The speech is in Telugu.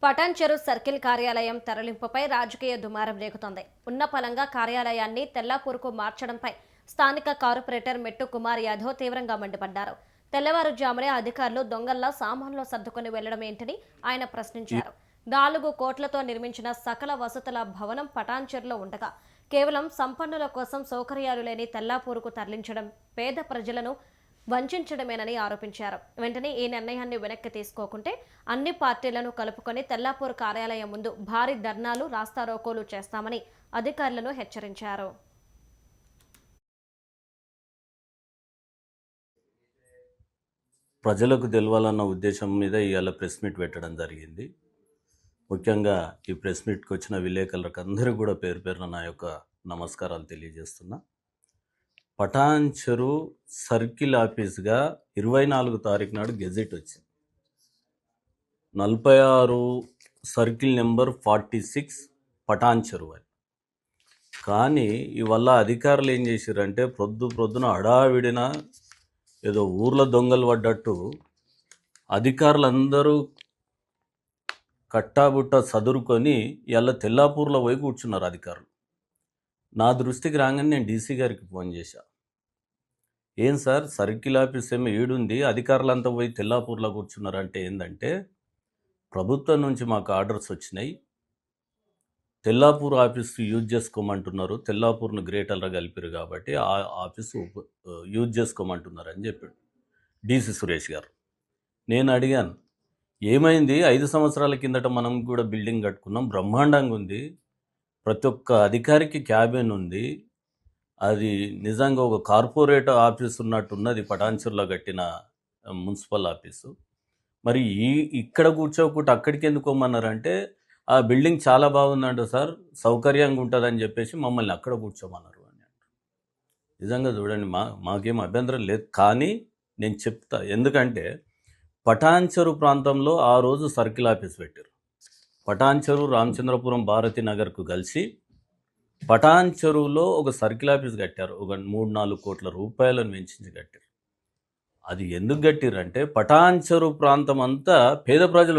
పటాన్చెరు సర్కిల్ కార్యాలయం తరలింపుపై రాజకీయ దుమారం రేగుతోంది. ఉన్న పలంగా కార్యాలయాన్ని తెల్లాపూర్కు మార్చడంపై స్థానిక కార్పొరేటర్ మెట్టు కుమార్ యాదవ్ తీవ్రంగా మండిపడ్డారు. తెల్లవారుజామునే అధికారులు దొంగల్లా సామాన్లు సర్దుకుని వెళ్లడం ఏంటని ఆయన ప్రశ్నించారు. 4 కోట్లతో నిర్మించిన సకల వసతుల భవనం పటాన్చెరులో ఉండగా కేవలం సంపన్నుల కోసం సౌకర్యాలు లేని తెల్లాపూర్కు తరలించడం పేద ప్రజలను వంచడమేనని ఆరోపించారు. వెంటనే ఈ నిర్ణయాన్ని వెనక్కి తీసుకోకుంటే అన్ని పార్టీలను కలుపుకొని తెల్లాపూర్ కార్యాలయం ముందు భారీ ధర్నాలు రాస్తారోకోలు చేస్తామని అధికారులను హెచ్చరించారు. ప్రజలకు తెలవాలన్న ఉద్దేశం మీద ఇవాళ ప్రెస్ మీట్ పెట్టడం జరిగింది. ముఖ్యంగా ఈ ప్రెస్ మీట్కి వచ్చిన విలేకరులకు అందరికీ కూడా పేరు పేరున నా యొక్క నమస్కారాలు తెలియజేస్తున్నా. పటాన్చెరు సర్కిల్ ఆఫీస్గా 24 తారీఖు నాడు గెజెట్ వచ్చింది. 46 సర్కిల్ నెంబర్ 46 పటాన్చెరు అని. కానీ ఇవల్ల అధికారులు ఏం చేశారంటే ప్రొద్దున హడావిడిన ఏదో ఊర్లో దొంగలు పడ్డట్టు అధికారులందరూ కట్టాబుట్ట సదురుకొని ఇలా తెల్లాపూర్లో పోయి కూర్చున్నారు అధికారులు. నా దృష్టికి రాగానే నేను డీసీ గారికి ఫోన్ చేశా. ఏం సార్, సర్కిల్ ఆఫీస్ ఏమో ఏడుంది, అధికారులంతా పోయి తెల్లాపూర్లో కూర్చున్నారంటే ఏంటంటే ప్రభుత్వం నుంచి మాకు ఆర్డర్స్ వచ్చినాయి, తెల్లాపూర్ ఆఫీస్ యూజ్ చేసుకోమంటున్నారు, తెల్లాపూర్ను గ్రేటర్గా కలిపారు కాబట్టి ఆ ఆఫీసు యూజ్ చేసుకోమంటున్నారు అని చెప్పాడు డీసీ సురేష్ గారు. నేను అడిగాను, ఏమైంది? 5 సంవత్సరాల కిందట మనం కూడా బిల్డింగ్ కట్టుకున్నాం, బ్రహ్మాండంగా ఉంది, ప్రతి ఒక్క అధికారికి క్యాబిన్ ఉంది, అది నిజంగా ఒక కార్పొరేట్ ఆఫీస్ ఉన్నట్టున్నది పటాన్చెరులో కట్టిన మున్సిపల్ ఆఫీసు. మరి ఇక్కడ కూర్చోకుండా అక్కడికి ఎందుకోమన్నారంటే ఆ బిల్డింగ్ చాలా బాగుందంట సార్, సౌకర్యంగా ఉంటుందని చెప్పేసి మమ్మల్ని అక్కడ కూర్చోమన్నారు అని అంటారు. నిజంగా చూడండి, మాకేం అభ్యంతరం లేదు, కానీ నేను చెప్తా, ఎందుకంటే పటాన్చెరు ప్రాంతంలో ఆ రోజు సర్కిల్ ఆఫీస్ పెట్టారు. పటాన్చెరు రామచంద్రపురం భారతీ నగర్కు కలిసి పటాన్చెరులో ఒక సర్కిల్ ఆఫీస్ కట్టారు. ఒక 3-4 కోట్ల రూపాయలను వెచ్చించి కట్టారు. అది ఎందుకు కట్టారంటే పటాన్చెరు ప్రాంతం అంతా పేద ప్రజలు